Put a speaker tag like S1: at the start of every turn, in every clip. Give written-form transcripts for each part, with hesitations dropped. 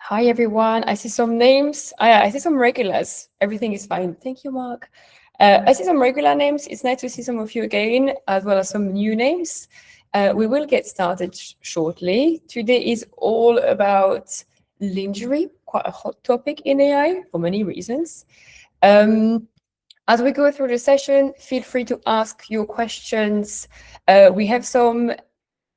S1: Hi, everyone. I see some names. I see some regulars. Everything is fine. Thank you, Mark. I see some regular names. It's nice to see some of you again, as well as some new names. We will get started shortly. Today is all about lingerie, quite a hot topic in AI for many reasons. As we go through the session, feel free to ask your questions. We have some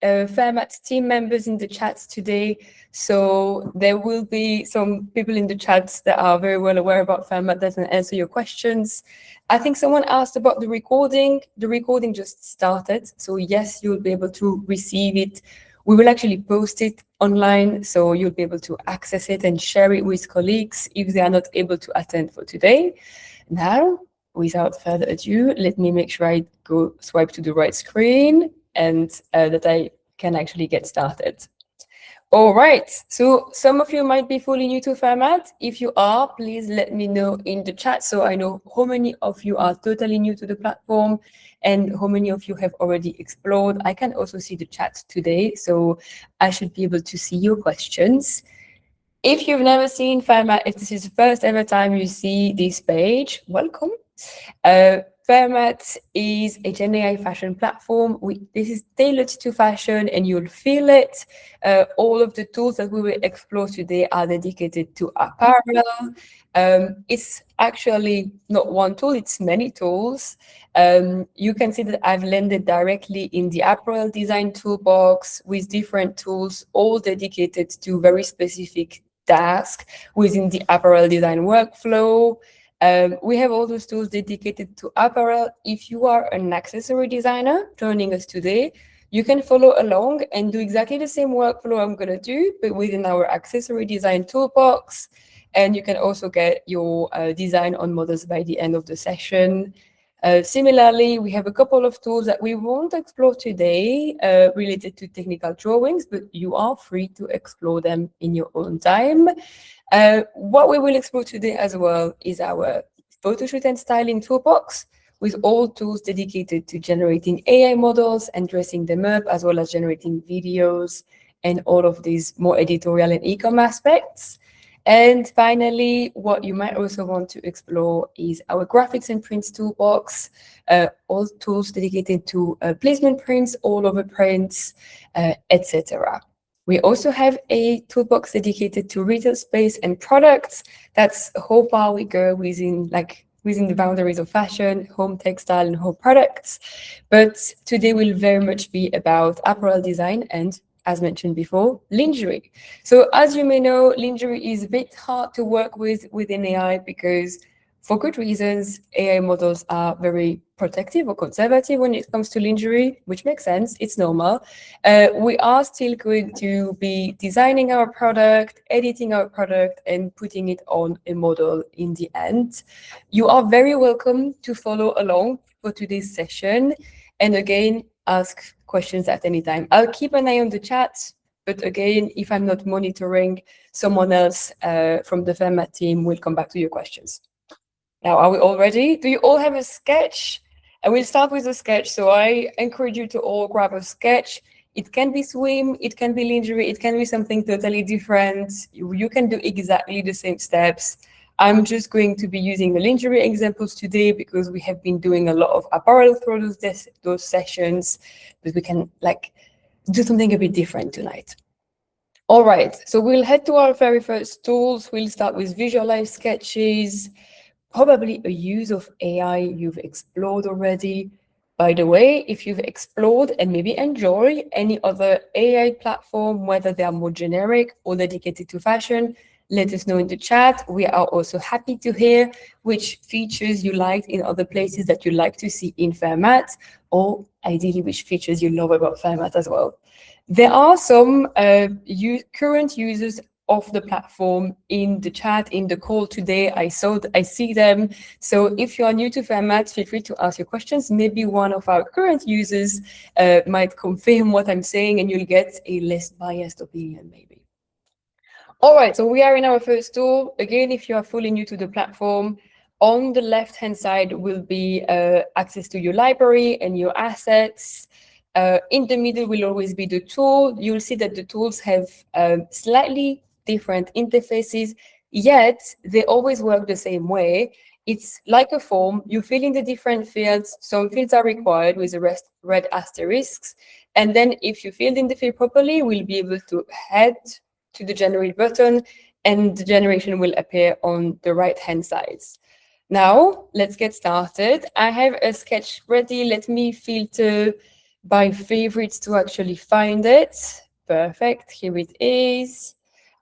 S1: Fermat team members in the chat today. So there will be some people in the chat that are very well aware about Fermat that can answer your questions. I think someone asked about the recording. The recording just started. So yes, you'll be able to receive it. We will actually post it online, so you'll be able to access it and share it with colleagues if they are not able to attend for today. Now, without further ado, let me make sure I go swipe to the right screen and that I can actually get started. All right, so some of you might be fully new to Fermat. If you are, please let me know in the chat so I know how many of you are totally new to the platform and how many of you have already explored. I can also see the chat today, so I should be able to see your questions. If you've never seen Fermat, if this is the first ever time you see this page, welcome. Fermat is a Gen AI fashion platform. This is tailored to fashion and you'll feel it. All of the tools that we will explore today are dedicated to apparel. It's actually not one tool, it's many tools. You can see that I've landed directly in the apparel design toolbox with different tools, all dedicated to very specific tasks within the apparel design workflow. We have all those tools dedicated to apparel. If you are an accessory designer joining us today, you can follow along and do exactly the same workflow I'm going to do, but within our accessory design toolbox. And you can also get your design on models by the end of the session. Similarly, we have a couple of tools that we won't explore today related to technical drawings, but you are free to explore them in your own time. What we will explore today as well is our photoshoot and styling toolbox with all tools dedicated to generating AI models and dressing them up, as well as generating videos and all of these more editorial and e-com aspects. And finally, what you might also want to explore is our graphics and prints toolbox, all tools dedicated to placement prints, all over prints, etc. We also have a toolbox dedicated to retail space and products. That's how far we go within the boundaries of fashion, home textile, and home products. But today will very much be about apparel design and, as mentioned before, lingerie. So as you may know, lingerie is a bit hard to work with within AI because for good reasons, AI models are very protective or conservative when it comes to lingerie, which makes sense, it's normal. We are still going to be designing our product, editing our product, and putting it on a model in the end. You are very welcome to follow along for today's session. And again, ask questions at any time. I'll keep an eye on the chat, but again, if I'm not monitoring, someone else from the Fermat team will come back to your questions. Now, are we all ready? Do you all have a sketch? And we'll start with a sketch. So I encourage you to all grab a sketch. It can be swim, it can be lingerie, it can be something totally different. You can do exactly the same steps. I'm just going to be using the lingerie examples today because we have been doing a lot of apparel through those sessions, but we can do something a bit different tonight. All right, so we'll head to our very first tools. We'll start with visualize sketches. Probably a use of AI you've explored already. By the way, if you've explored and maybe enjoy any other AI platform, whether they are more generic or dedicated to fashion, let us know in the chat. We are also happy to hear which features you liked in other places that you like to see in Fermat, or ideally which features you love about Fermat as well. There are some current users of the platform in the chat, in the call today. I see them. So if you are new to Fermat, feel free to ask your questions. Maybe one of our current users might confirm what I'm saying and you'll get a less biased opinion maybe. All right, so we are in our first tool. Again, if you are fully new to the platform, on the left-hand side will be access to your library and your assets. In the middle will always be the tool. You'll see that the tools have slightly different interfaces, yet they always work the same way. It's like a form. You fill in the different fields. Some fields are required with the rest red asterisks. And then if you filled in the field properly, we'll be able to head to the generate button, and the generation will appear on the right-hand side. Now, let's get started. I have a sketch ready. Let me filter by favorites to actually find it. Perfect, here it is.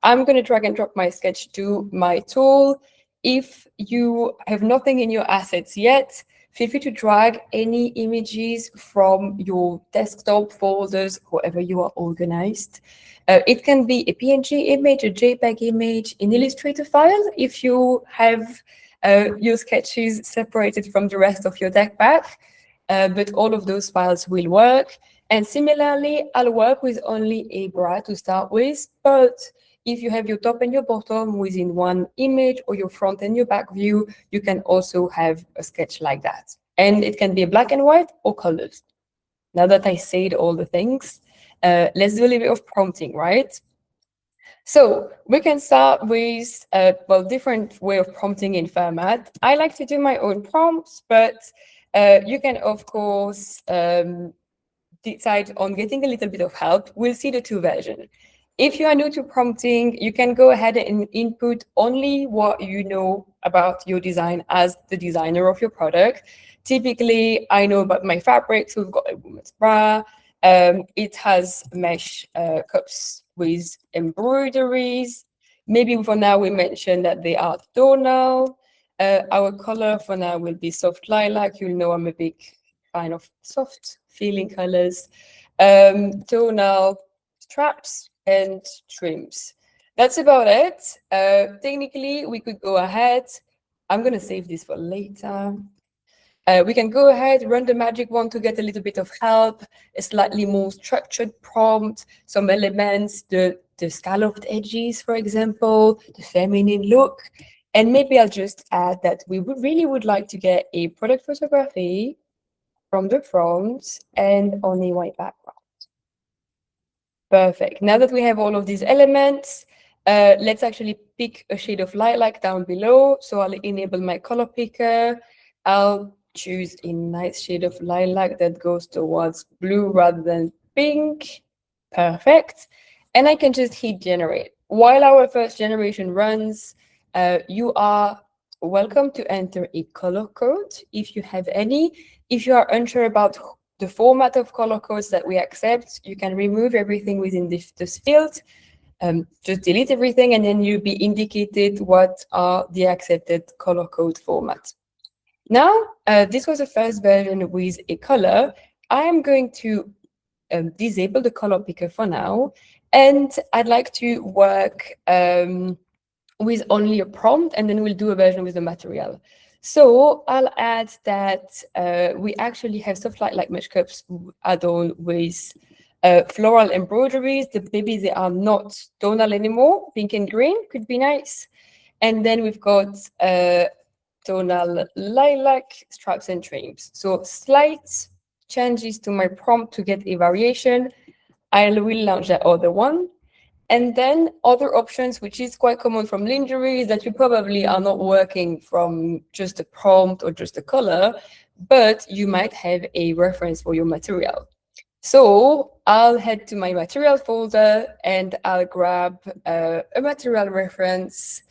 S1: I'm going to drag and drop my sketch to my tool. If you have nothing in your assets yet, feel free to drag any images from your desktop folders, however you are organized. It can be a PNG image, a JPEG image, an Illustrator file if you have your sketches separated from the rest of your deck pack, but all of those files will work. And similarly, I'll work with only a bra to start with, but if you have your top and your bottom within one image, or your front and your back view, you can also have a sketch like that. And it can be a black and white or colored. Now that I said all the things, let's do a little bit of prompting, right? So we can start with well, different way of prompting in Fermat. I like to do my own prompts, but you can, of course, decide on getting a little bit of help. We'll see the two versions. If you are new to prompting, you can go ahead and input only what you know about your design as the designer of your product. Typically, I know about my fabric, so we've got a woman's bra. It has mesh cups with embroideries. Maybe for now we mentioned that they are tonal. Our color for now will be soft lilac. You'll know I'm a big fan of soft feeling colors. Tonal straps and trims. That's about it. Technically, we could go ahead. I'm going to save this for later. We can go ahead, run the magic wand to get a little bit of help, a slightly more structured prompt, some elements, the scalloped edges, for example, the feminine look. And maybe I'll just add that we really would like to get a product photography from the front and on a white background. Perfect. Now that we have all of these elements, let's actually pick a shade of lilac down below. So I'll enable my color picker. I'll choose a nice shade of lilac that goes towards blue rather than pink. Perfect. And I can just hit generate. While our first generation runs, you are welcome to enter a color code if you have any. If you are unsure about the format of color codes that we accept, you can remove everything within this field. Just delete everything, and then you'll be indicated what are the accepted color code formats. Now, this was the first version with a color. I am going to disable the color picker for now, and I'd like to work with only a prompt, and then we'll do a version with the material. So I'll add that we actually have soft light mesh cups add-on with floral embroideries. Maybe they are not tonal anymore. Pink and green could be nice. And then we've got tonal lilac straps and trims. So slight changes to my prompt to get a variation. I will launch that other one. And then other options, which is quite common from lingerie, is that you probably are not working from just a prompt or just a color, but you might have a reference for your material. So I'll head to my material folder and I'll grab a material reference.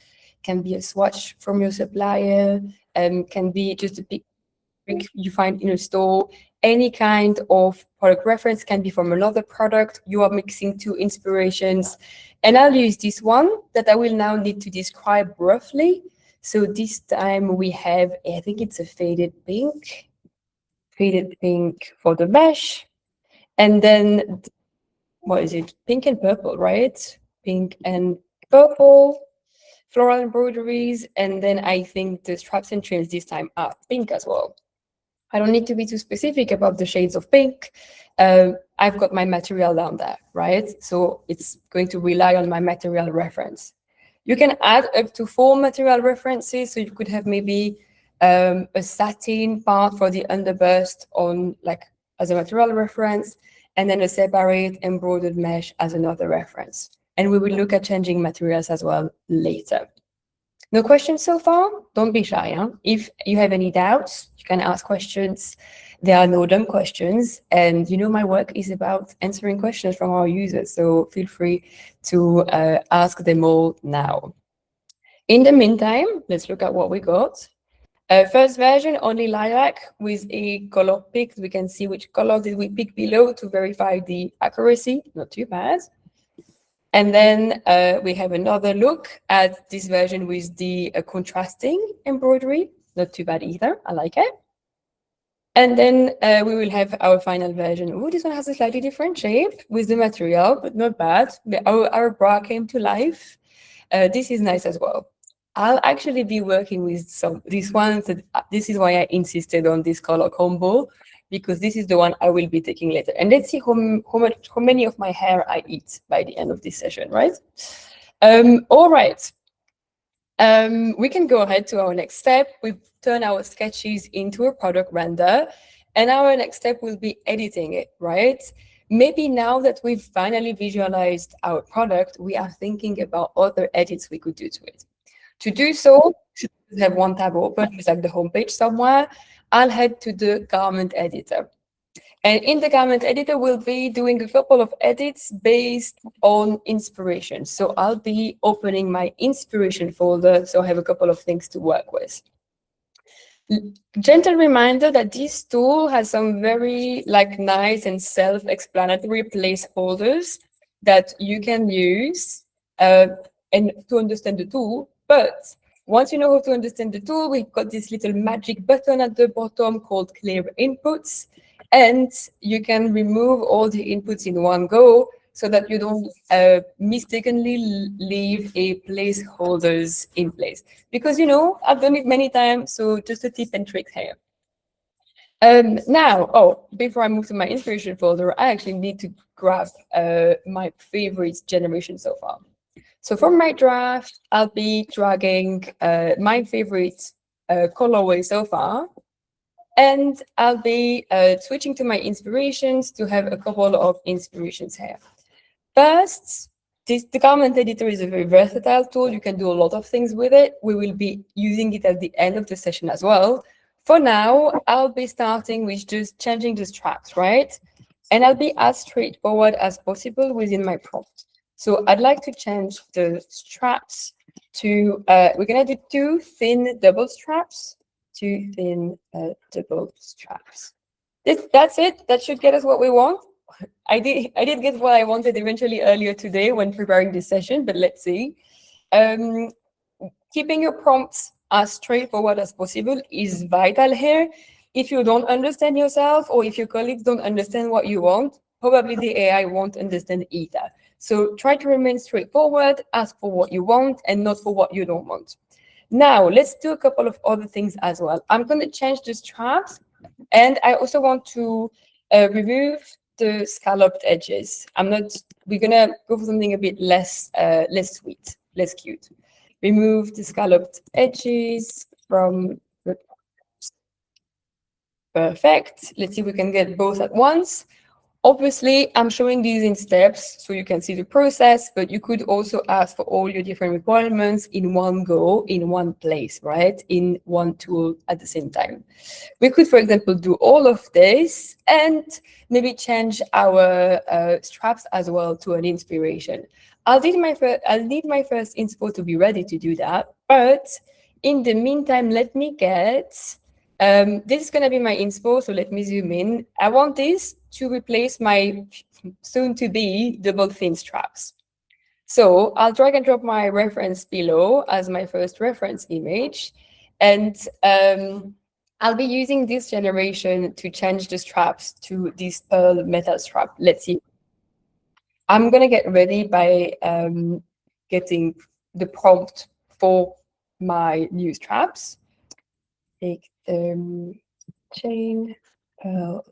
S1: Can be a swatch from your supplier, can be just a pic you find in a store. Any kind of product reference can be from another product. You are mixing two inspirations. And I'll use this one that I will now need to describe roughly. So this time we have, I think it's a faded pink for the mesh. And then, what is it? Pink and purple, right? Pink and purple, floral embroideries. And then I think the straps and trims this time are pink as well. I don't need to be too specific about the shades of pink. I've got my material down there, right? So it's going to rely on my material reference. You can add up to 4 material references. So you could have maybe a satin part for the underburst on as a material reference, and then a separate embroidered mesh as another reference. And we will look at changing materials as well later. No questions so far? Don't be shy. Huh? If you have any doubts, you can ask questions. There are no dumb questions. And you know, my work is about answering questions from our users. So feel free to ask them all now. In the meantime, let's look at what we got. First version, only lilac with a color picked. We can see which color did we pick below to verify the accuracy. Not too bad. And then we have another look at this version with the contrasting embroidery. Not too bad either. I like it. And then we will have our final version. Oh, this one has a slightly different shape with the material, but not bad. Our bra came to life. This is nice as well. I'll actually be working with these ones. This is why I insisted on this color combo, because this is the one I will be taking later. And let's see how many of my hair I eat by the end of this session, right? All right. We can go ahead to our next step. We've turned our sketches into a product render, and our next step will be editing it, right? Maybe now that we've finally visualized our product, we are thinking about other edits we could do to it. To do so, we have one tab open, it's like the homepage somewhere. I'll head to the garment editor. And in the garment editor, we'll be doing a couple of edits based on inspiration. So I'll be opening my inspiration folder, so I have a couple of things to work with. Gentle reminder that this tool has some very nice and self-explanatory placeholders that you can use and to understand the tool. But once you know how to understand the tool, we've got this little magic button at the bottom called Clear Inputs. And you can remove all the inputs in one go so that you don't mistakenly leave a placeholders in place. Because, you know, I've done it many times, so just a tip and trick here. Now, before I move to my inspiration folder, I actually need to grab my favorite generation so far. So from my draft, I'll be dragging my favorite colorway so far. And I'll be switching to my inspirations to have a couple of inspirations here. First, the garment editor is a very versatile tool. You can do a lot of things with it. We will be using it at the end of the session as well. For now, I'll be starting with just changing the straps, right? And I'll be as straightforward as possible within my prompt. So I'd like to change the straps to, we're gonna do 2 thin double straps. 2 thin double straps. That's it. That should get us what we want. I did get what I wanted eventually earlier today when preparing this session, but let's see. Keeping your prompts as straightforward as possible is vital here. If you don't understand yourself, or if your colleagues don't understand what you want, probably the AI won't understand either. So try to remain straightforward, ask for what you want and not for what you don't want. Now, let's do a couple of other things as well. I'm going to change the straps, and I also want to remove the scalloped edges. We're going to go for something a bit less sweet, less cute. Remove the scalloped edges from the... Perfect. Let's see if we can get both at once. Obviously, I'm showing these in steps so you can see the process, but you could also ask for all your different requirements in one go, in one place, right? In one tool at the same time. We could, for example, do all of this and maybe change our straps as well to an inspiration. I'll need my first inspo to be ready to do that, but in the meantime, let me get... this is going to be my inspo, so let me zoom in. I want this to replace my soon-to-be double thin straps. So I'll drag and drop my reference below as my first reference image. And I'll be using this generation to change the straps to this pearl metal strap. Let's see. I'm going to get ready by getting the prompt for my new straps. Take chain pearl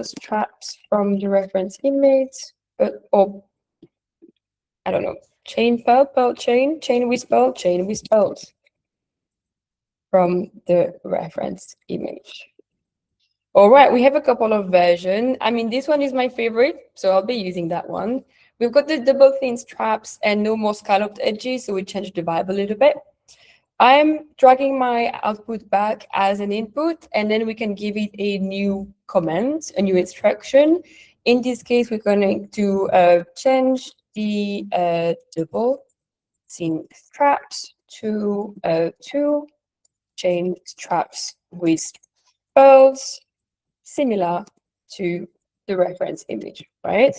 S1: straps from the reference image, or I don't know, chain pearl chain with pearls from the reference image. All right, we have a couple of versions. I mean, this one is my favorite, so I'll be using that one. We've got the double thin straps and no more scalloped edges, so we changed the vibe a little bit. I'm dragging my output back as an input, and then we can give it a new command, a new instruction. In this case, we're going to change the double thin straps to chain straps with pearls, similar to the reference image, right?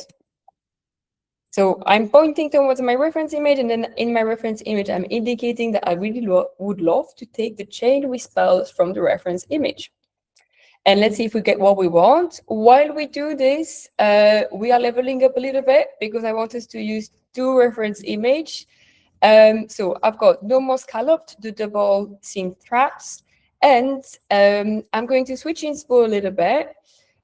S1: So I'm pointing towards my reference image, and then in my reference image, I'm indicating that I really would love to take the chain with pearls from the reference image. And let's see if we get what we want. While we do this, we are leveling up a little bit because I want us to use two reference image. So I've got no more scalloped, the double thin straps, and I'm going to switch inspo a little bit.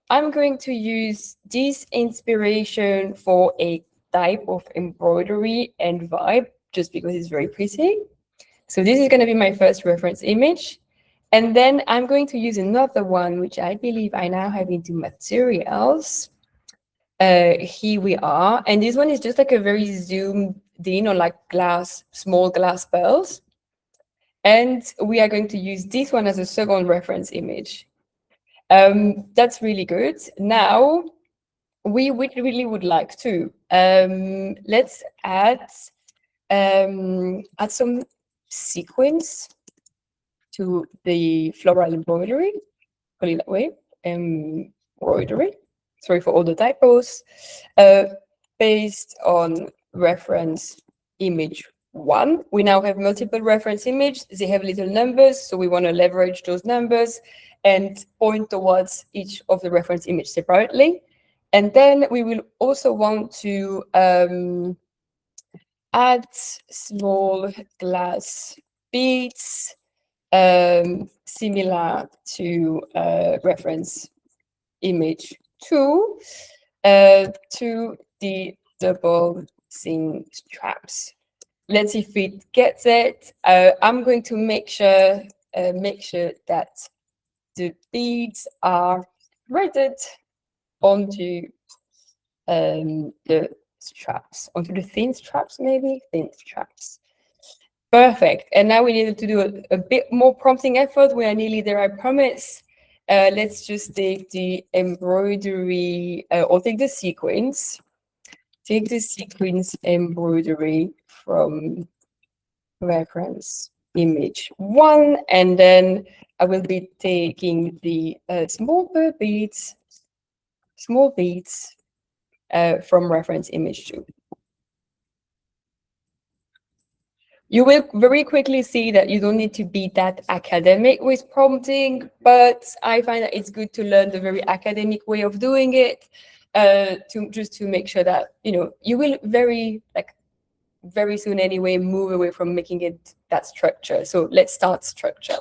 S1: I'm going to use this inspiration for a type of embroidery and vibe, just because it's very pretty. So this is going to be my first reference image. And then I'm going to use another one, which I believe I now have into materials. Here we are. And this one is just like a very zoomed in on like small glass pearls. And we are going to use this one as a second reference image. That's really good. Now, we really would like to. Let's add some sequins to the floral embroidery, call it that way, embroidery. Sorry for all the typos. Based on reference image 1. We now have multiple reference images. They have little numbers, so we want to leverage those numbers and point towards each of the reference images separately. And then we will also want to add small glass beads similar to reference image 2 to the double thin straps. Let's see if it gets it. I'm going to make sure that the beads are threaded onto the straps, onto the thin straps, maybe thin straps. Perfect. And now we need to do a bit more prompting effort. We are nearly there, I promise. Let's just take the embroidery, or take the sequins. Take the sequins embroidery from reference image 1, and then I will be taking the small beads from reference image 2. You will very quickly see that you don't need to be that academic with prompting, but I find that it's good to learn the very academic way of doing it, to make sure that you will very soon anyway move away from making it that structure. So let's start structure.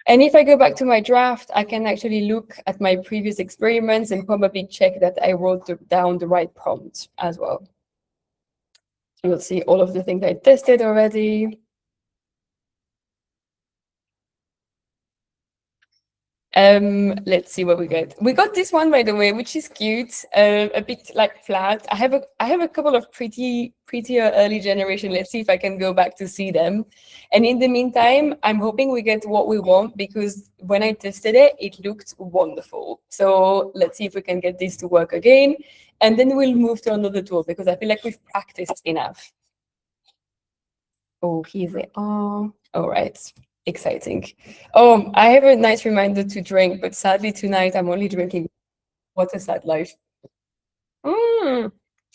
S1: And if I go back to my draft, I can actually look at my previous experiments and probably check that I wrote down the right prompt as well. You'll see all of the things I tested already. Let's see what we get. We got this one, by the way, which is cute, a bit like flat. I have a couple of prettier early generation. Let's see if I can go back to see them. And in the meantime, I'm hoping we get what we want, because when I tested it, it looked wonderful. So let's see if we can get this to work again. And then we'll move to another tool, because I feel like we've practiced enough. Oh, here they are. All right. Exciting. Oh, I have a nice reminder to drink, but sadly tonight I'm only drinking. What a sad life.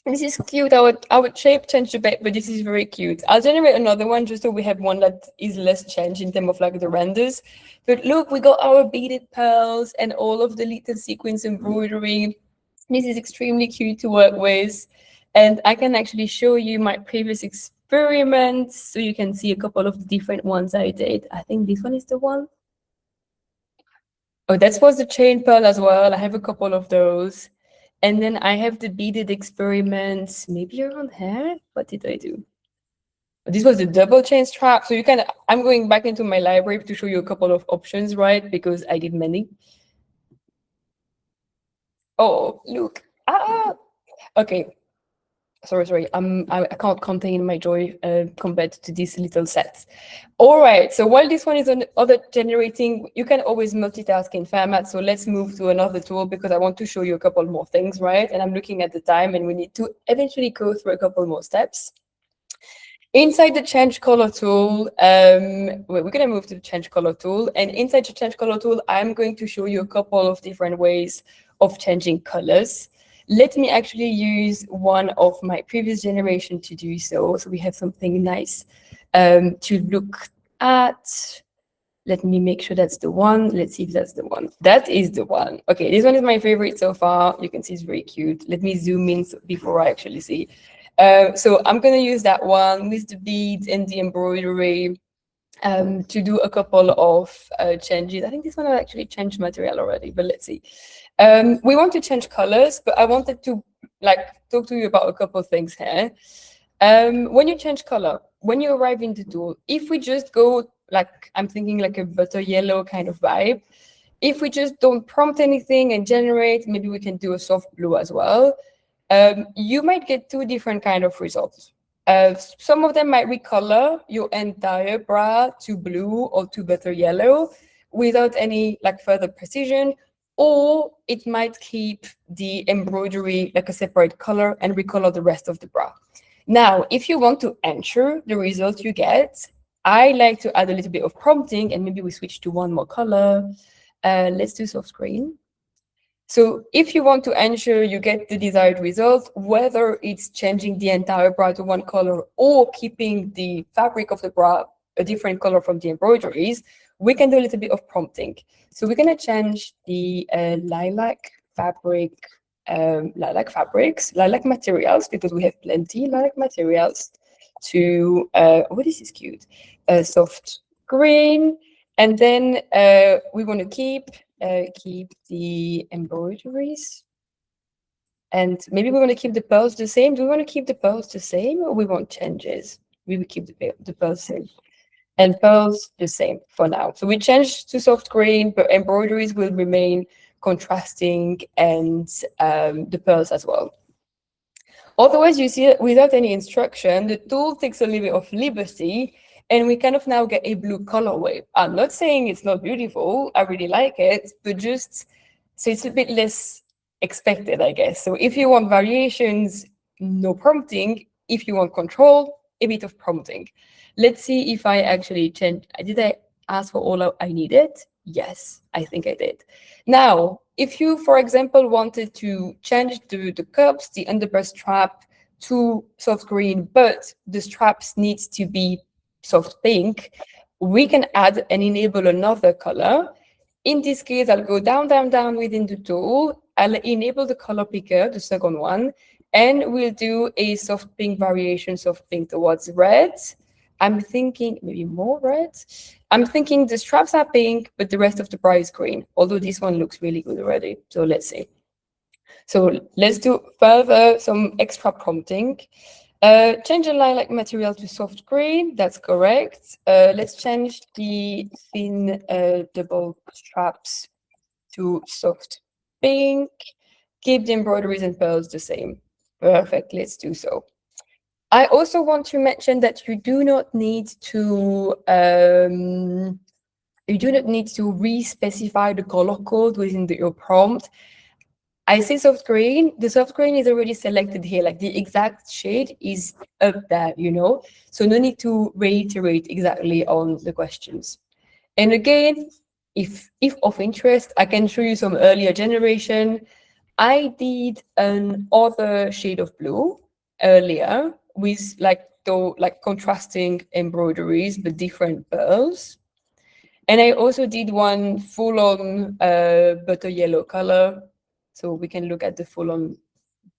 S1: This is cute. I would shape change a bit, but this is very cute. I'll generate another one just so we have one that is less changed in terms of like the renders. But look, we got our beaded pearls and all of the little sequins embroidery. This is extremely cute to work with. And I can actually show you my previous experiments, so you can see a couple of the different ones I did. I think this one is the one. Oh, that was the chain pearl as well. I have a couple of those. And then I have the beaded experiments, maybe around here. What did I do? This was the double chain strap. So I'm going back into my library to show you a couple of options, right? Because I did many. Oh, look. Okay. Sorry. I can't contain my joy compared to these little sets. All right. So while this one is on other generating, you can always multitask in Fermat. So let's move to another tool because I want to show you a couple more things, right? And I'm looking at the time, and we need to eventually go through a couple more steps. Inside the change color tool, we're going to move to the change color tool. And inside the change color tool, I'm going to show you a couple of different ways of changing colors. Let me actually use one of my previous generation to do so. So we have something nice to look at. Let me make sure that's the one. Let's see if that's the one. That is the one. Okay, this one is my favorite so far. You can see it's very cute. Let me zoom in before I actually see. So I'm going to use that one with the beads and the embroidery to do a couple of changes. I think this one will actually change material already, but let's see. We want to change colors, but I wanted to talk to you about a couple of things here. When you change color, when you arrive in the tool, if we just go I'm thinking like a butter yellow kind of vibe, if we just don't prompt anything and generate, maybe we can do a soft blue as well. You might get two different kind of results. Some of them might recolor your entire bra to blue or to butter yellow without any further precision, or it might keep the embroidery like a separate color and recolor the rest of the bra. Now, if you want to ensure the result you get, I like to add a little bit of prompting, and maybe we switch to one more color. Let's do soft green. So if you want to ensure you get the desired result, whether it's changing the entire bra to one color or keeping the fabric of the bra a different color from the embroideries, we can do a little bit of prompting. So we're going to change the lilac fabrics, lilac materials, because we have plenty lilac materials, to, this is cute, soft green. And then we want to keep the embroideries. And maybe we want to keep the pearls the same. Do we want to keep the pearls the same, or we want changes? We will keep the pearls same. And pearls the same for now. So we changed to soft green, but embroideries will remain contrasting, and the pearls as well. Otherwise, you see, without any instruction, the tool takes a little bit of liberty, and we kind of now get a blue colorway. I'm not saying it's not beautiful. I really like it, but just so it's a bit less expected, I guess. So if you want variations, no prompting. If you want control, a bit of prompting. Let's see if I actually change. Did I ask for all I needed? Yes, I think I did. Now, if you, for example, wanted to change the cups, the underbreast strap to soft green, but the straps need to be soft pink, we can add and enable another color. In this case, I'll go down within the tool. I'll enable the color picker, the second one, and we'll do a soft pink variation, soft pink towards red. I'm thinking maybe more red. I'm thinking the straps are pink, but the rest of the bra is green, although this one looks really good already. So let's see. So let's do further some extra prompting. Change the lilac material to soft green. That's correct. Let's change the thin double straps to soft pink. Keep the embroideries and pearls the same. Perfect. Let's do so. I also want to mention that you do not need to re-specify the color code within your prompt. I say soft green. The soft green is already selected here, like the exact shade is up there, so no need to reiterate exactly on the questions. And again, if of interest, I can show you some earlier generation. I did another shade of blue earlier with contrasting embroideries but different pearls. And I also did one full-on butter yellow color. So we can look at the full-on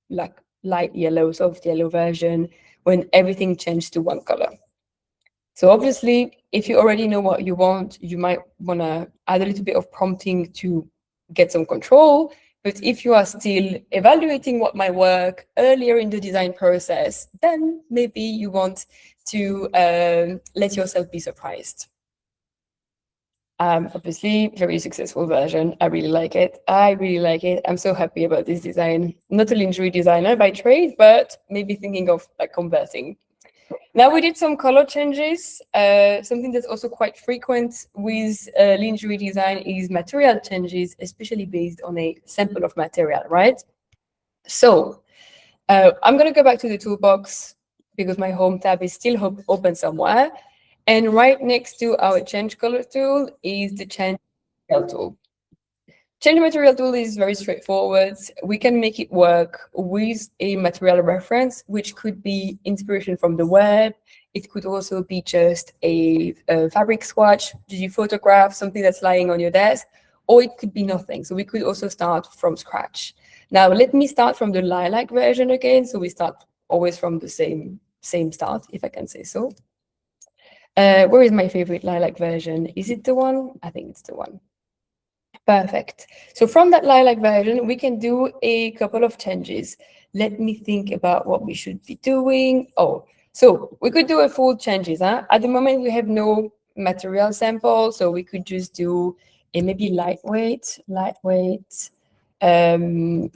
S1: light yellow, soft yellow version when everything changed to one color. So obviously, if you already know what you want, you might want to add a little bit of prompting to get some control. But if you are still evaluating what might work earlier in the design process, then maybe you want to let yourself be surprised. Obviously, very successful version. I really like it. I really like it. I'm so happy about this design. Not a lingerie designer by trade, but maybe thinking of like converting. Now we did some color changes. Something that's also quite frequent with lingerie design is material changes, especially based on a sample of material, right? So I'm going to go back to the toolbox because my home tab is still open somewhere. And right next to our change color tool is the change material tool. Change material tool is very straightforward. We can make it work with a material reference, which could be inspiration from the web. It could also be just a fabric swatch. Did you photograph something that's lying on your desk? Or it could be nothing. So we could also start from scratch. Now, let me start from the lilac version again. So we start always from the same start, if I can say so. Where is my favorite lilac version? Is it the one? I think it's the one. Perfect. So from that lilac version, we can do a couple of changes. Let me think about what we should be doing. Oh, so we could do a full changes. Huh? At the moment, we have no material sample, so we could just do a maybe lightweight,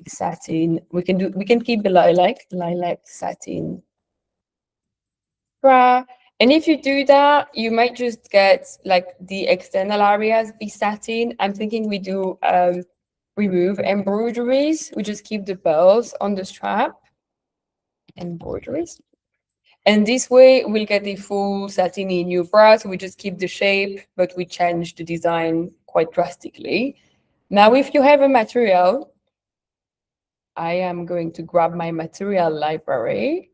S1: satin. We can keep the lilac satin bra. And if you do that, you might just get like the external areas be satin. I'm thinking we do remove embroideries. We just keep the pearls on the strap, embroideries. And this way we'll get the full satiny new bra. So we just keep the shape, but we change the design quite drastically. Now, if you have a material, I am going to grab my material library.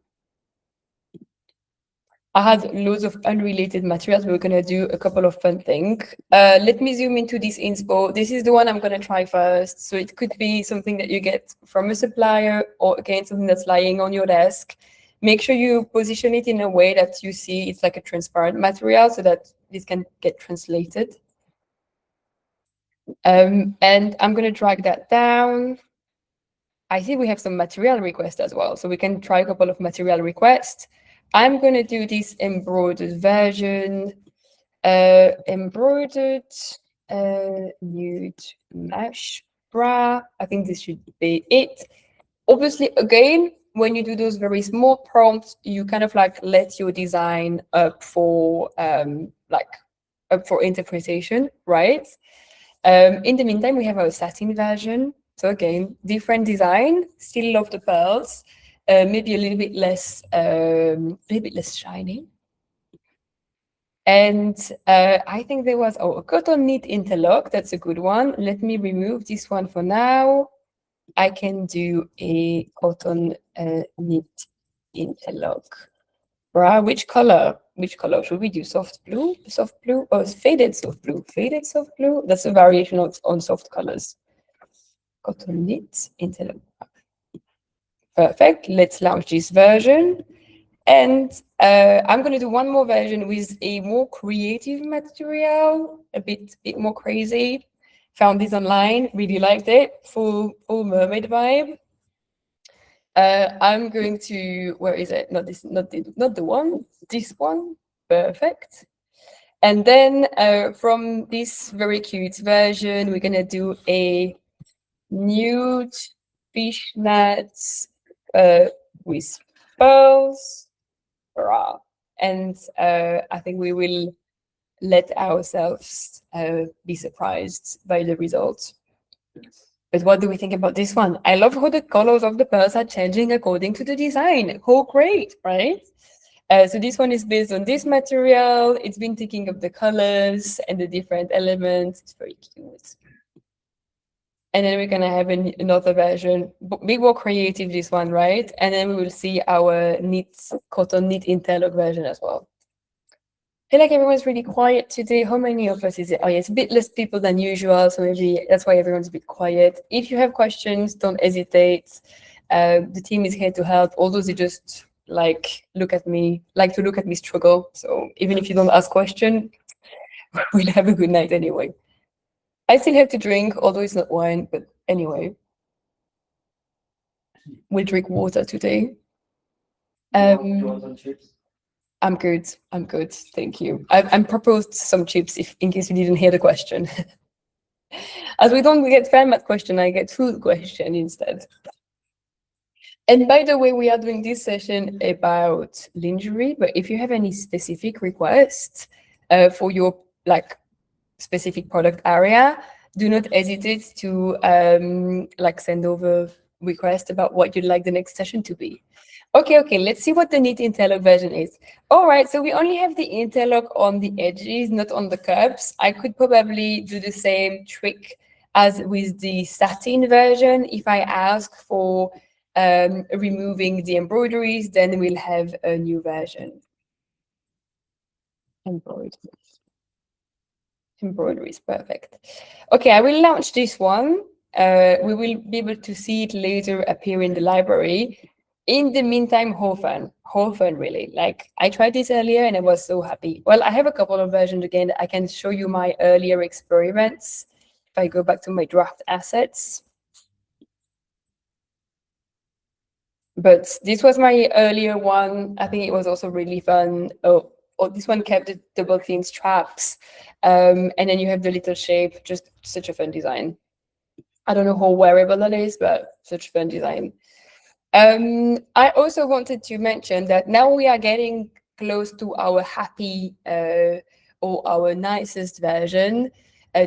S1: I had loads of unrelated materials. We're going to do a couple of fun things. Let me zoom into this inspo. This is the one I'm going to try first. So it could be something that you get from a supplier or again, something that's lying on your desk. Make sure you position it in a way that you see it's like a transparent material so that this can get translated. And I'm going to drag that down. I see we have some material requests as well. So we can try a couple of material requests. I'm going to do this embroidered version, embroidered nude mesh bra. I think this should be it. Obviously, again, when you do those very small prompts, you kind of like let your design up for interpretation, right? In the meantime, we have our satin version. So again, different design, still love the pearls, maybe a little bit less shiny. And I think there was a cotton knit interlock. That's a good one. Let me remove this one for now. I can do a cotton knit interlock bra. Which color? Which color should we do? Soft blue, or faded soft blue? Faded soft blue. That's a variation on soft colors. Cotton knit interlock. Perfect. Let's launch this version. And I'm going to do one more version with a more creative material, a bit more crazy. Found this online, really liked it. Full mermaid vibe. I'm going to, where is it? Not the one. This one. Perfect. And then from this very cute version, we're going to do a nude fishnets with pearls bra. And I think we will let ourselves be surprised by the results. But what do we think about this one? I love how the colors of the pearls are changing according to the design. How great, right? So this one is based on this material. It's been taking up the colors and the different elements. It's very cute. And then we're going to have another version, bit more creative, this one, right? And then we will see our cotton knit interlock version as well. I feel like everyone's really quiet today. How many of us is it? Oh, yeah, it's a bit less people than usual. So maybe that's why everyone's a bit quiet. If you have questions, don't hesitate. The team is here to help. Although they just like to look at me struggle. So even if you don't ask question, we'll have a good night anyway. I still have to drink, although it's not wine, but anyway. We'll drink water today.
S2: You want some chips?
S1: I'm good. I'm good. Thank you. I'm proposed some chips if in case you didn't hear the question. As we don't get Fermat question, I get food question instead. And by the way, we are doing this session about lingerie, but if you have any specific requests for your specific product area, do not hesitate to send over requests about what you'd like the next session to be. Okay, let's see what the neat interlock version is. All right, so we only have the interlock on the edges, not on the curbs. I could probably do the same trick as with the satin version. If I ask for removing the embroideries, then we'll have a new version. Embroideries, perfect. Okay, I will launch this one. We will be able to see it later appear in the library. In the meantime, whole fun really. Like I tried this earlier and I was so happy. Well, I have a couple of versions again. I can show you my earlier experiments. If I go back to my draft assets. But this was my earlier one. I think it was also really fun. Oh, this one kept the double thin straps. And then you have the little shape, just such a fun design. I don't know how wearable that is, but such a fun design. I also wanted to mention that now we are getting close to our happy or our nicest version.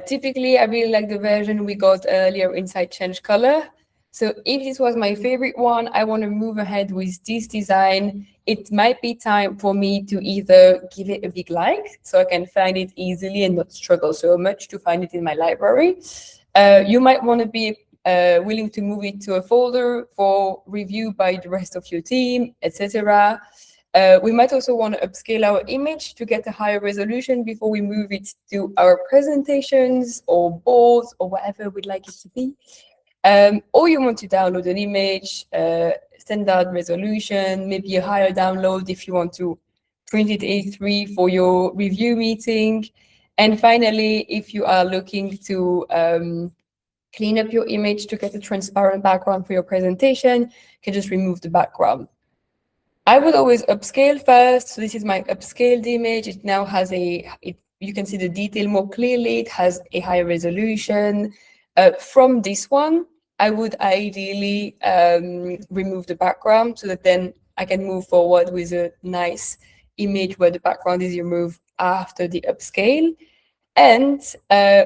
S1: Typically, I really like the version we got earlier inside Change Color. So if this was my favorite one, I want to move ahead with this design. It might be time for me to either give it a big like so I can find it easily and not struggle so much to find it in my library. You might want to be willing to move it to a folder for review by the rest of your team, etc. We might also want to upscale our image to get a higher resolution before we move it to our presentations or boards or whatever we'd like it to be. Or you want to download an image, standard resolution, maybe a higher download if you want to print it A3 for your review meeting. And finally, if you are looking to clean up your image to get a transparent background for your presentation, you can just remove the background. I would always upscale first. So this is my upscaled image. It now has you can see the detail more clearly. It has a higher resolution. From this one, I would ideally remove the background so that then I can move forward with a nice image where the background is removed after the upscale. And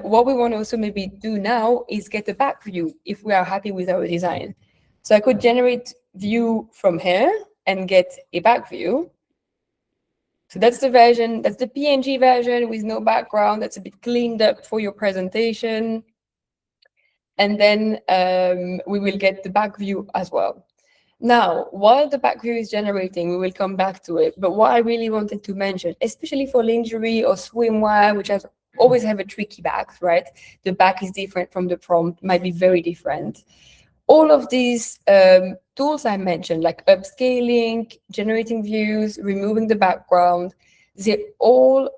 S1: what we want to also maybe do now is get a back view if we are happy with our design. So I could generate view from here and get a back view. So that's the version, that's the PNG version with no background. That's a bit cleaned up for your presentation. And then we will get the back view as well. Now, while the back view is generating, we will come back to it. But what I really wanted to mention, especially for lingerie or swimwear, which always have a tricky back, right? The back is different from the front, might be very different. All of these tools I mentioned, like upscaling, generating views, removing the background, all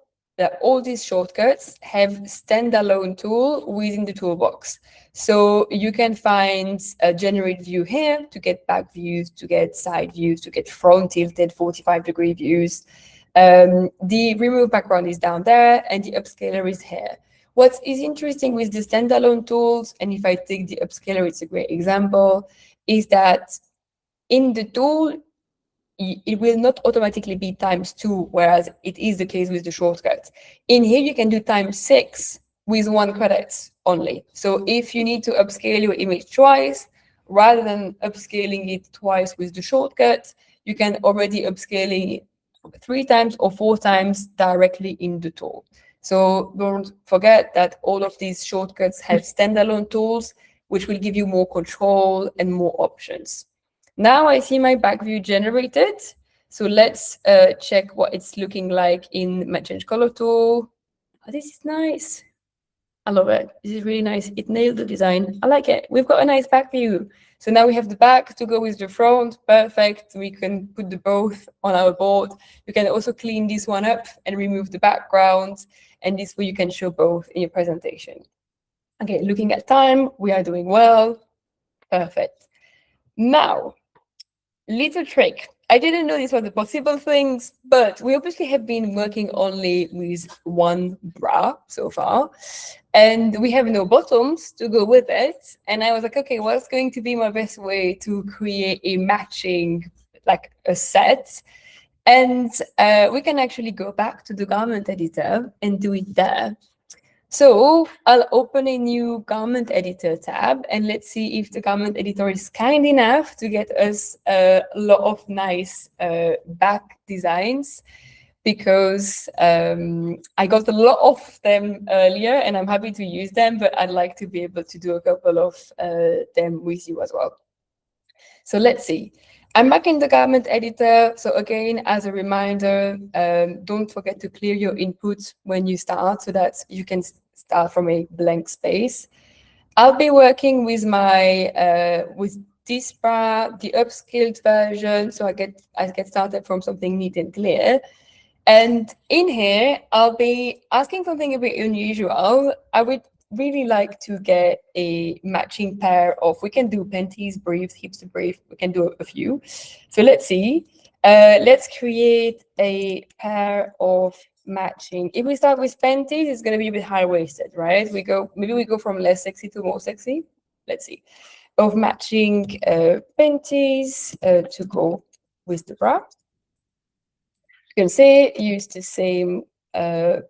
S1: these shortcuts have standalone tool within the toolbox. So you can find a generate view here to get back views, to get side views, to get front tilted 45-degree views. The remove background is down there and the upscaler is here. What is interesting with the standalone tools, and if I take the upscaler, it's a great example, is that in the tool, it will not automatically be ×2, whereas it is the case with the shortcut. In here, you can do ×6 with one credit only. So if you need to upscale your image twice, rather than upscaling it twice with the shortcut, you can already upscale it 3 times or 4 times directly in the tool. So don't forget that all of these shortcuts have standalone tools, which will give you more control and more options. Now I see my back view generated. So let's check what it's looking like in my Change Color tool. Oh, this is nice. I love it. This is really nice. It nailed the design. I like it. We've got a nice back view. So now we have the back to go with the front. Perfect. We can put the both on our board. You can also clean this one up and remove the background. And this way you can show both in your presentation. Okay, looking at time, we are doing well. Perfect. Now, little trick. I didn't know these were the possible things, but we obviously have been working only with one bra so far, and we have no bottoms to go with it. And I was like, okay, what's going to be my best way to create a matching, like a set? And we can actually go back to the garment editor and do it there. So I'll open a new garment editor tab, and let's see if the garment editor is kind enough to get us a lot of nice back designs, because I got a lot of them earlier and I'm happy to use them, but I'd like to be able to do a couple of them with you as well. So let's see. I'm back in the garment editor. So again, as a reminder, don't forget to clear your input when you start so that you can start from a blank space. I'll be working with my with this bra, the upscaled version. So I get started from something neat and clear. And in here, I'll be asking something a bit unusual. I would really like to get a matching pair of, we can do panties, briefs, hipster brief, we can do a few. So let's see. Let's create a pair of matching. If we start with panties, it's going to be a bit high-waisted, right? Maybe we go from less sexy to more sexy. Let's see. Of matching panties to go with the bra. You can say use the same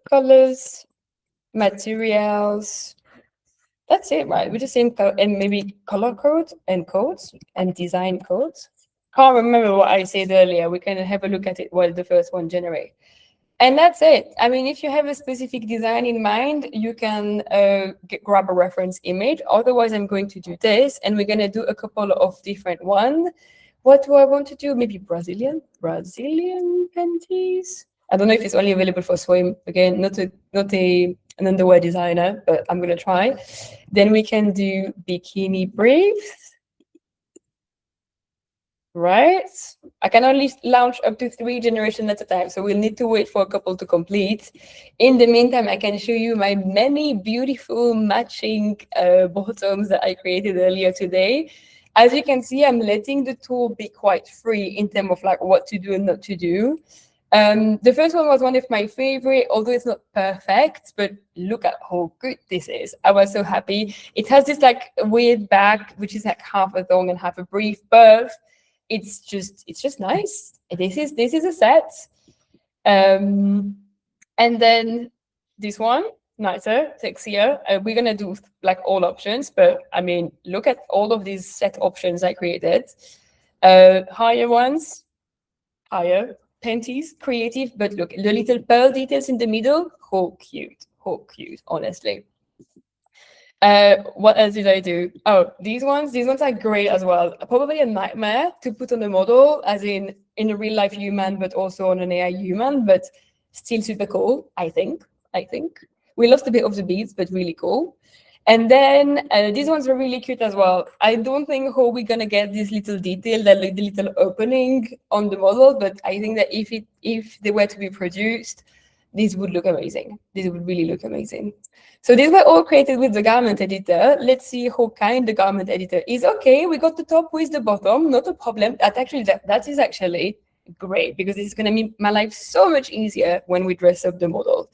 S1: colors, materials. That's it, right? With the same color, and maybe color codes and design codes. Can't remember what I said earlier. We can have a look at it while the first one generates. And that's it. I mean, if you have a specific design in mind, you can grab a reference image. Otherwise, I'm going to do this, and we're going to do a couple of different ones. What do I want to do? Maybe Brazilian panties. I don't know if it's only available for swim. Again, not an underwear designer, but I'm gonna try. Then we can do bikini briefs, right? I can only launch up to 3 generations at a time, so we'll need to wait for a couple to complete. In the meantime, I can show you my many beautiful matching bottoms that I created earlier today. As you can see, I'm letting the tool be quite free in terms of like what to do and not to do. The first one was one of my favorite, although it's not perfect, but look at how good this is. I was so happy. It has this like weird back, which is like half a thong and half a brief, but it's just nice. This is a set. And then this one, nicer, sexier. We're gonna do like all options, but I mean, look at all of these set options I created. Higher ones, higher panties, creative, but look, the little pearl details in the middle, how cute, honestly. What else did I do? Oh, these ones are great as well. Probably a nightmare to put on a model, as in a real life human, but also on an AI human, but still super cool, I think. We lost a bit of the beads, but really cool. And then these ones are really cute as well. I don't think how we're gonna get this little detail, the little opening on the model, but I think that if they were to be produced, these would look amazing. These would really look amazing. So these were all created with the garment editor. Let's see how kind the garment editor is. Okay, we got the top with the bottom, not a problem. That is actually great, because it's gonna make my life so much easier when we dress up the model.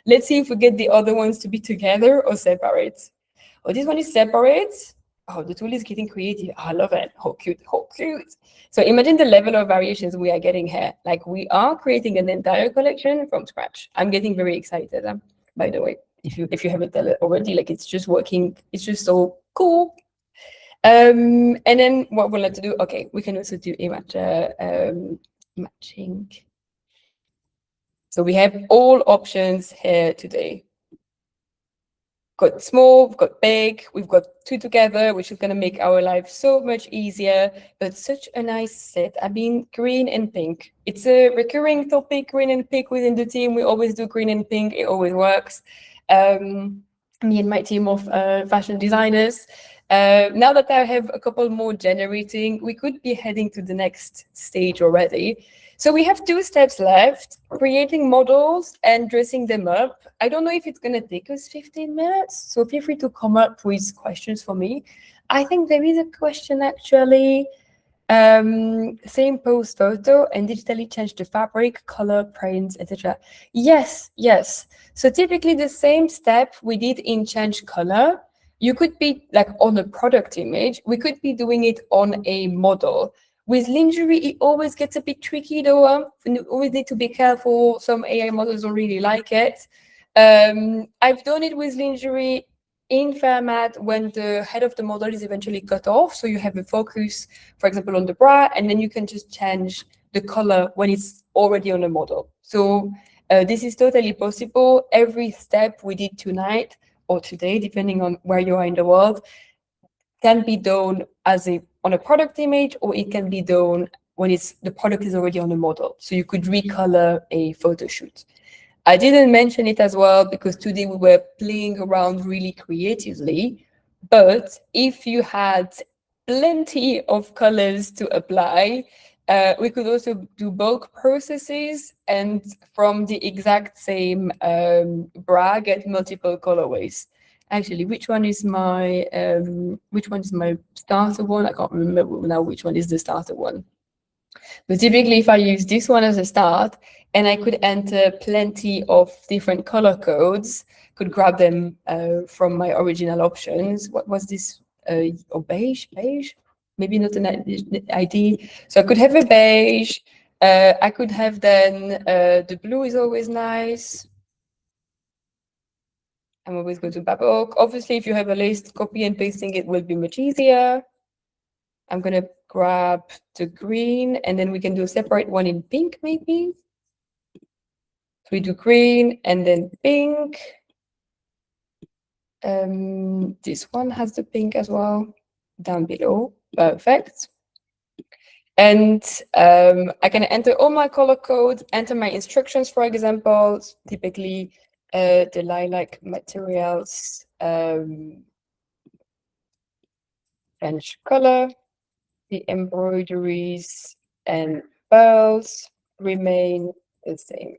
S1: Let's see if we get the other ones to be together or separate. Oh, this one is separate. Oh, the tool is getting creative. Oh, I love it. How cute, how cute. So imagine the level of variations we are getting here. Like we are creating an entire collection from scratch. I'm getting very excited, by the way. If you haven't done it already, like it's just working. It's just so cool. And then what we'll have to do, okay, we can also do a matching. So we have all options here today. Got small, we've got big, we've got 2 together, which is going to make our life so much easier, but such a nice set. I mean, green and pink. It's a recurring topic, green and pink within the team. We always do green and pink. It always works. Me and my team of fashion designers. Now that I have a couple more generating, we could be heading to the next stage already. So we have 2 steps left, creating models and dressing them up. I don't know if it's going to take us 15 minutes, so feel free to come up with questions for me. I think there is a question actually. Same pose photo and digitally change the fabric, color, prints, etc. Yes, yes. So typically the same step we did in change color, you could be like on a product image, we could be doing it on a model. With lingerie, it always gets a bit tricky though. You always need to be careful. Some AI models don't really like it. I've done it with lingerie in Fermat when the head of the model is eventually cut off. So you have a focus, for example, on the bra, and then you can just change the color when it's already on a model. So this is totally possible. Every step we did tonight or today, depending on where you are in the world, can be done on a product image, or it can be done when the product is already on a model. So you could recolor a photo shoot. I didn't mention it as well because today we were playing around really creatively, but if you had plenty of colors to apply, we could also do bulk processes and from the exact same bra get multiple colorways. Actually, which one is my starter one? I can't remember now which one is the starter one. But typically, if I use this one as a start, and I could enter plenty of different color codes, could grab them from my original options. What was this? Beige? Maybe not an ID. So I could have a beige. I could have then the blue is always nice. I'm always going to Babok. Obviously, if you have a list, copy and pasting it will be much easier. I'm going to grab the green, and then we can do a separate one in pink, maybe. So we do green and then pink. This one has the pink as well, down below. Perfect. And I can enter all my color codes, enter my instructions, for example, typically the lilac materials, French color, the embroideries and pearls remain the same.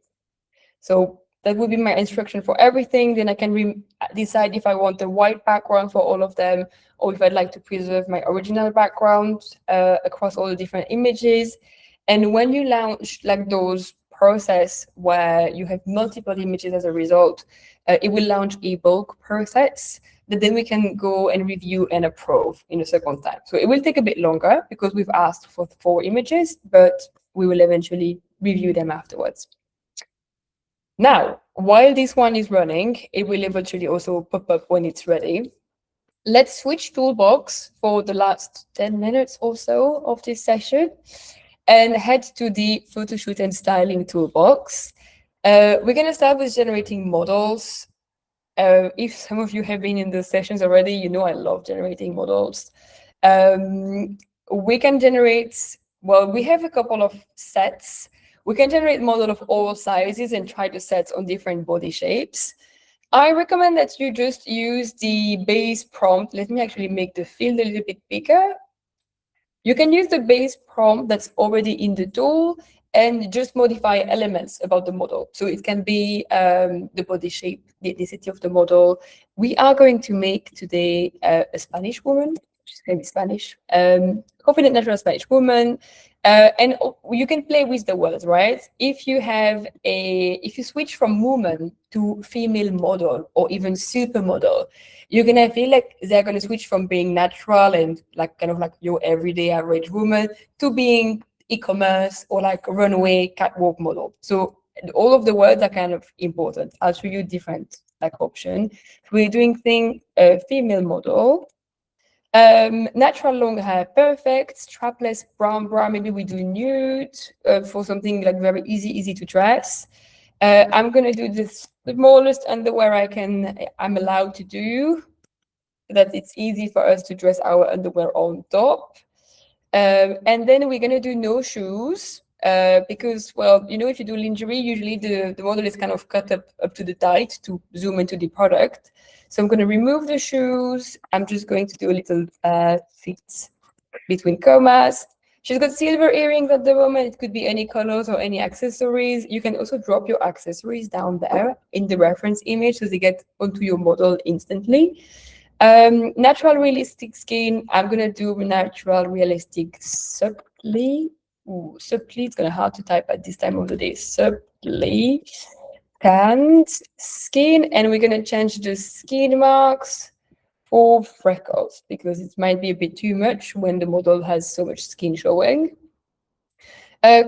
S1: So that would be my instruction for everything. Then I can decide if I want a white background for all of them, or if I'd like to preserve my original background across all the different images. And when you launch like those process where you have multiple images as a result, it will launch a bulk process that then we can go and review and approve in a second time. So it will take a bit longer because we've asked for 4 images, but we will eventually review them afterwards. Now, while this one is running, it will eventually also pop up when it's ready. Let's switch toolbox for the last 10 minutes or so of this session and head to the photo shoot and styling toolbox. We're going to start with generating models. If some of you have been in the sessions already, you know I love generating models. We can generate, well, we have a couple of sets. We can generate model of all sizes and try the sets on different body shapes. I recommend that you just use the base prompt. Let me actually make the field a little bit bigger. You can use the base prompt that's already in the tool and just modify elements about the model. So it can be the body shape, the ethnicity of the model. We are going to make today a Spanish woman. She's going to be Spanish, confident, natural Spanish woman. And you can play with the words, right? If you switch from woman to female model or even supermodel, you're gonna feel like they're gonna switch from being natural and like kind of like your everyday average woman to being e-commerce or like runway catwalk model. So all of the words are kind of important. I'll show you different like option. We're doing female model. Natural long hair, perfect. Strapless brown bra, maybe we do nude for something like very easy to dress. I'm gonna do the smallest underwear I'm allowed to do, so that it's easy for us to dress our underwear on top. And then we're gonna do no shoes because, well, you know, if you do lingerie, usually the model is kind of cut up to the tight to zoom into the product. So I'm going to remove the shoes. I'm just going to do a little feet between commas. She's got silver earrings at the moment. It could be any colors or any accessories. You can also drop your accessories down there in the reference image so they get onto your model instantly. Natural realistic skin, I'm gonna do natural realistic supply. Ooh, supply, it's gonna hard to type at this time of the day. Supply tanned skin, and we're gonna change the skin marks for freckles because it might be a bit too much when the model has so much skin showing.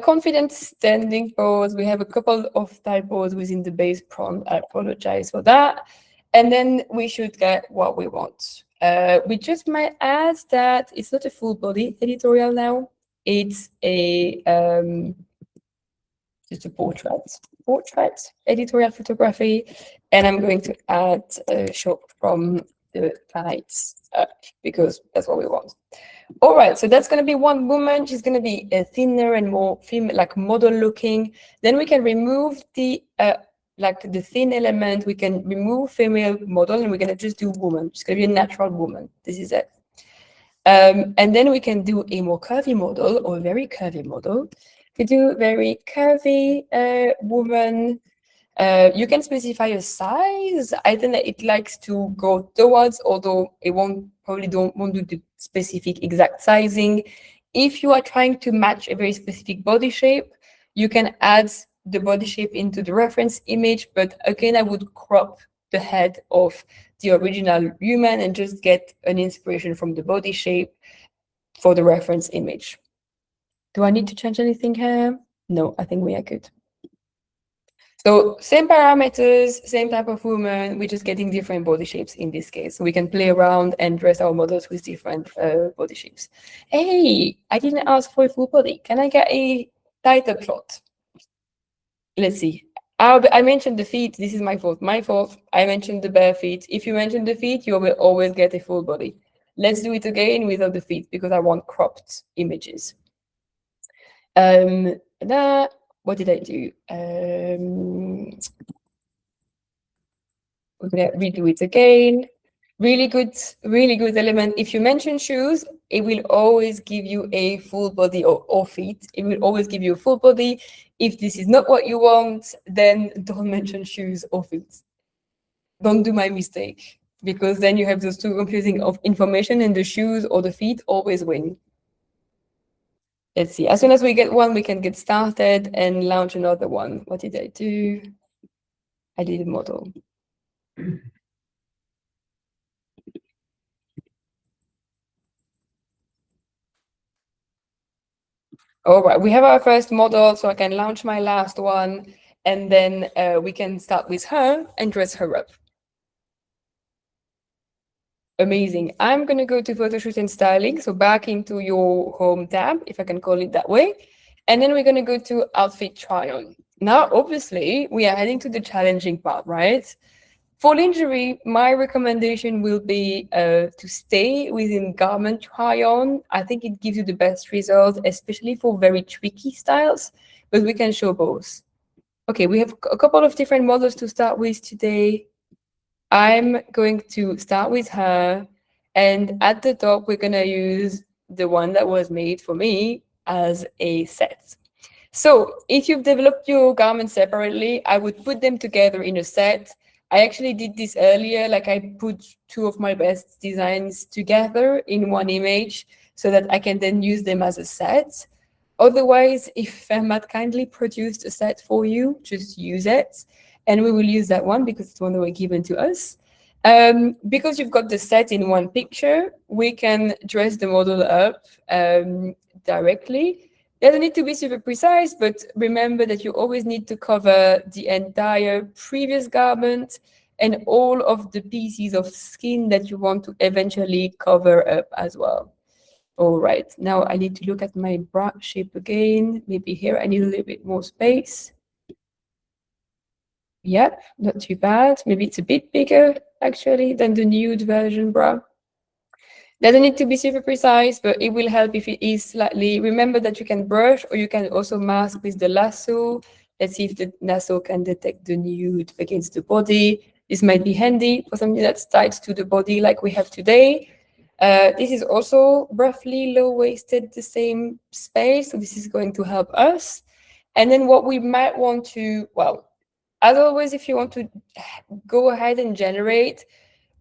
S1: Confident standing pose. We have a couple of typos within the base prompt. I apologize for that. And then we should get what we want. We just might add that it's not a full body editorial now. It's a just a portrait editorial photography. And I'm going to add a shot from the lights up because that's what we want. All right, so that's going to be one woman. She's going to be thinner and more female, like model looking. Then we can remove the like the thin element. We can remove female model, and we're going to just do woman. She's going to be a natural woman. This is it. And then we can do a more curvy model or a very curvy model. We do very curvy woman. You can specify a size. I think that it likes to go towards, although it won't do the specific exact sizing. If you are trying to match a very specific body shape, you can add the body shape into the reference image. But again, I would crop the head of the original human and just get an inspiration from the body shape for the reference image. Do I need to change anything here? No, I think we are good. So same parameters, same type of woman, we're just getting different body shapes in this case. So we can play around and dress our models with different body shapes. Hey, I didn't ask for a full body. Can I get a tighter plot? Let's see. I mentioned the feet. This is my fault. My fault. I mentioned the bare feet. If you mention the feet, you will always get a full body. Let's do it again without the feet because I want cropped images. What did I do? We're gonna redo it again. Really good element. If you mention shoes, it will always give you a full body or feet. It will always give you a full body. If this is not what you want, then don't mention shoes or feet. Don't do my mistake because then you have those two confusing of information, and the shoes or the feet always win. Let's see. As soon as we get one, we can get started and launch another one. What did I do? I did a model. All right, we have our first model, so I can launch my last one, and then we can start with her and dress her up. Amazing. I'm going to go to photoshoot and styling, so back into your home tab, if I can call it that way. And then we're going to go to outfit try on. Now, obviously, we are heading to the challenging part, right? For lingerie, my recommendation will be to stay within garment try-on. I think it gives you the best result, especially for very tricky styles, but we can show both. Okay, we have a couple of different models to start with today. I'm going to start with her, and at the top, we're going to use the one that was made for me as a set. So if you've developed your garments separately, I would put them together in a set. I actually did this earlier, like I put two of my best designs together in one image so that I can then use them as a set. Otherwise, if Fermat kindly produced a set for you, just use it. And we will use that one because it's one that was given to us. Because you've got the set in one picture, we can dress the model up directly. It doesn't need to be super precise, but remember that you always need to cover the entire previous garment and all of the pieces of skin that you want to eventually cover up as well. All right, now I need to look at my bra shape again. Maybe here I need a little bit more space. Yep, not too bad. Maybe it's a bit bigger actually than the nude version bra. Doesn't need to be super precise, but it will help if it is slightly. Remember that you can brush or you can also mask with the lasso. Let's see if the lasso can detect the nude against the body. This might be handy for something that's tied to the body like we have today. This is also roughly low-waisted, the same space, so this is going to help us. And then what we might want to, well, as always, if you want to go ahead and generate,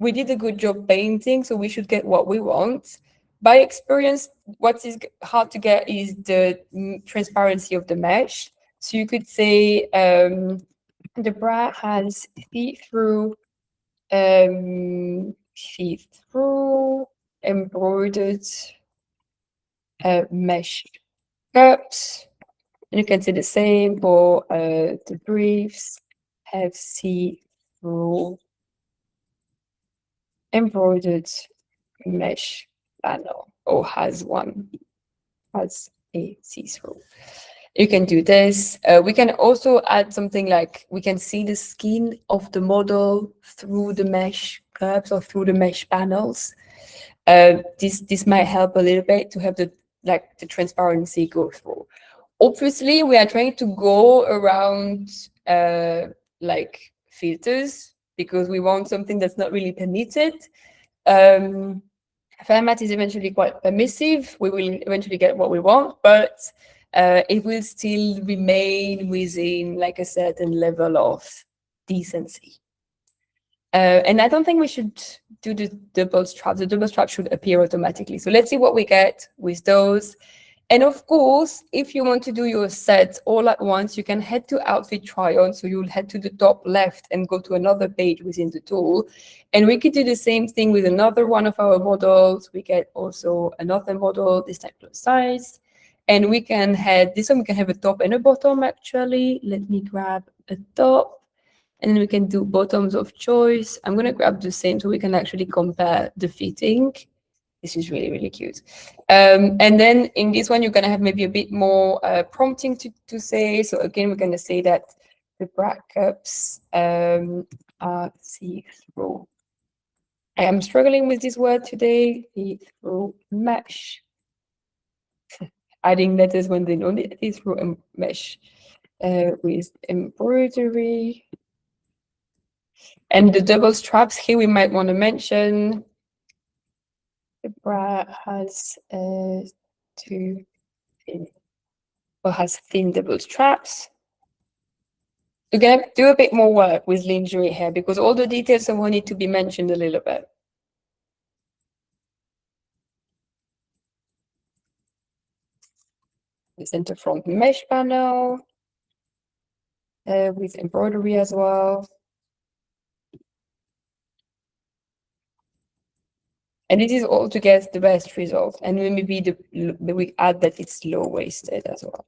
S1: we did a good job painting, so we should get what we want. By experience, what is hard to get is the transparency of the mesh. So you could say the bra has see-through embroidered mesh cups. And you can see the same for the briefs have see-through embroidered mesh panel, or has a see-through. You can do this. We can also add something like we can see the skin of the model through the mesh cups or through the mesh panels. This might help a little bit to have the transparency go through. Obviously, we are trying to go around like filters because we want something that's not really permitted. Fermat is eventually quite permissive. We will eventually get what we want, but it will still remain within like a certain level of decency. And I don't think we should do the double strap. The double strap should appear automatically. So let's see what we get with those. And of course, if you want to do your set all at once, you can head to Outfit Try On. So you'll head to the top left and go to another page within the tool. And we could do the same thing with another one of our models. We get also another model, this type plus size. And we can head, this one we can have a top and a bottom actually. Let me grab a top. And then we can do bottoms of choice. I'm going to grab the same so we can actually compare the fitting. This is really, really cute. And then in this one, you're going to have maybe a bit more prompting to say. So again, we're going to say that the bra cups are see-through. I am struggling with this word today, see-through mesh. Adding letters when they don't need see-through mesh with embroidery. And the double straps here, we might want to mention the bra has has thin double straps. We're going to do a bit more work with lingerie here because all the details somehow need to be mentioned a little bit. The center front mesh panel with embroidery as well. And it is all to get the best result. And maybe we add that it's low-waisted as well.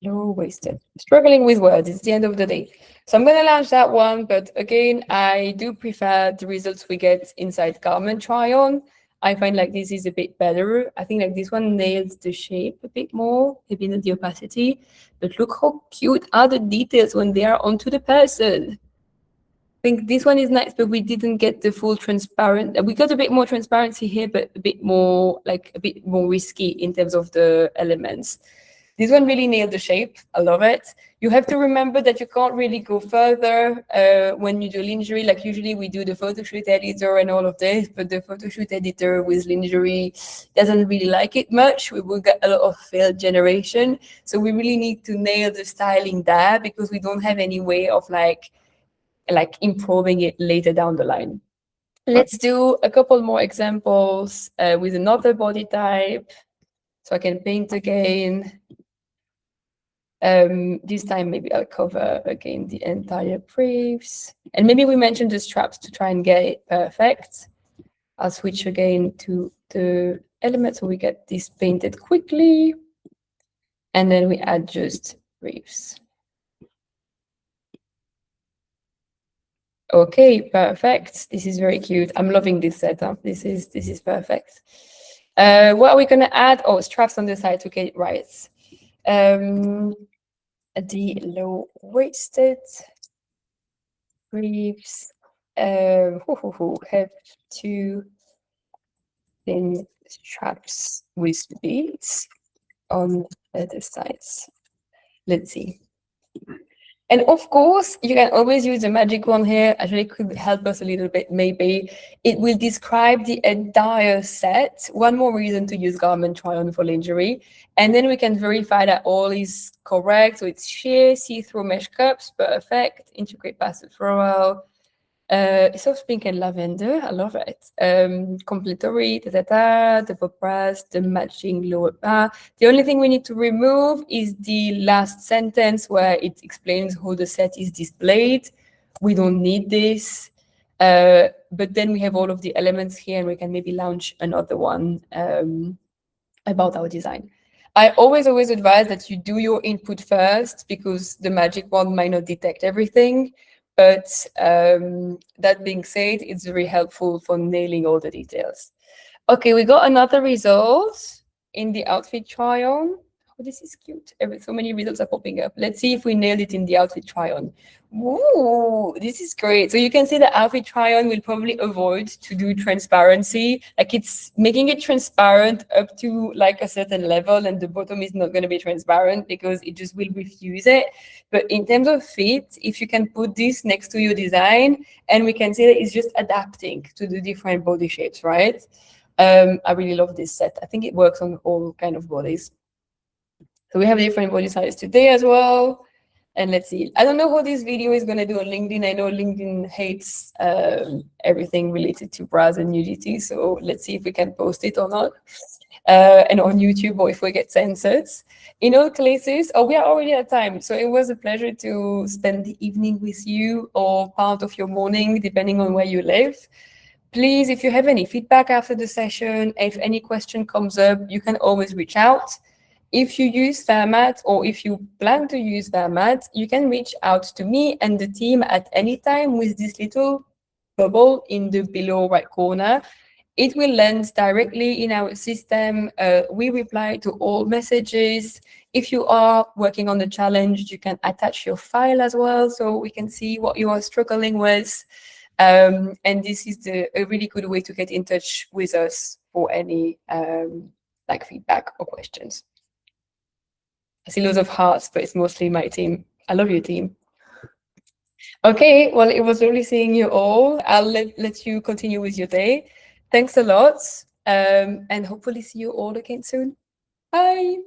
S1: Low-waisted. Struggling with words. It's the end of the day. So I'm going to launch that one. But again, I do prefer the results we get inside Garment Try-On. I find like this is a bit better. I think like this one nails the shape a bit more, maybe not the opacity. But look how cute are the details when they are onto the person. I think this one is nice, but we didn't get the full transparent. We got a bit more transparency here, but a bit more risky in terms of the elements. This one really nailed the shape. I love it. You have to remember that you can't really go further when you do lingerie. Like usually we do the photo shoot editor and all of this, but the photo shoot editor with lingerie doesn't really like it much. We will get a lot of failed generation. So we really need to nail the styling there because we don't have any way of like improving it later down the line. Let's do a couple more examples with another body type. So I can paint again. This time maybe I'll cover again the entire briefs. And maybe we mentioned the straps to try and get it perfect. I'll switch again to the element so we get this painted quickly. And then we add just briefs. Okay, perfect. This is very cute. I'm loving this setup. This is perfect. What are we going to add? Oh, straps on the side to get it right. The low-waisted briefs have two thin straps with beads on the sides. Let's see. And of course, you can always use the magic wand here. Actually, it could help us a little bit, maybe. It will describe the entire set. One more reason to use Garment Try-On for lingerie. And then we can verify that all is correct. So it's sheer, see-through mesh cups, perfect, intricate passive floral. It's soft pink and lavender. I love it. Complementary, the purpose, the matching lower bar. The only thing we need to remove is the last sentence where it explains how the set is displayed. We don't need this. But then we have all of the elements here, and we can maybe launch another one about our design. I always advise that you do your input first, because the magic wand might not detect everything. But that being said, it's very helpful for nailing all the details. Okay, we got another result in the outfit try-on. Oh, this is cute. So many results are popping up. Let's see if we nailed it in the outfit try-on. Ooh, this is great. So you can see the outfit try-on will probably avoid to do transparency. Like, it's making it transparent up to like a certain level, and the bottom is not going to be transparent because it just will refuse it. But in terms of fit, if you can put this next to your design, and we can see that it's just adapting to the different body shapes, right? I really love this set. I think it works on all kind of bodies. So we have different body sizes today as well. And let's see. I don't know how this video is going to do on LinkedIn. I know LinkedIn hates everything related to bras and nudity. So let's see if we can post it or not. And on YouTube, or if we get censored. In all cases, we are already at time. So it was a pleasure to spend the evening with you, or part of your morning, depending on where you live. Please, if you have any feedback after the session, if any question comes up, you can always reach out. If you use Fermat, or if you plan to use Fermat, you can reach out to me and the team at any time with this little bubble in the below right corner. It will land directly in our system. We reply to all messages. If you are working on the challenge, you can attach your file as well, so we can see what you are struggling with. And this is a really good way to get in touch with us for any like feedback or questions. I see loads of hearts, but it's mostly my team. I love your team. Okay, well, it was lovely seeing you all. I'll let you continue with your day. Thanks a lot, and hopefully see you all again soon. Bye.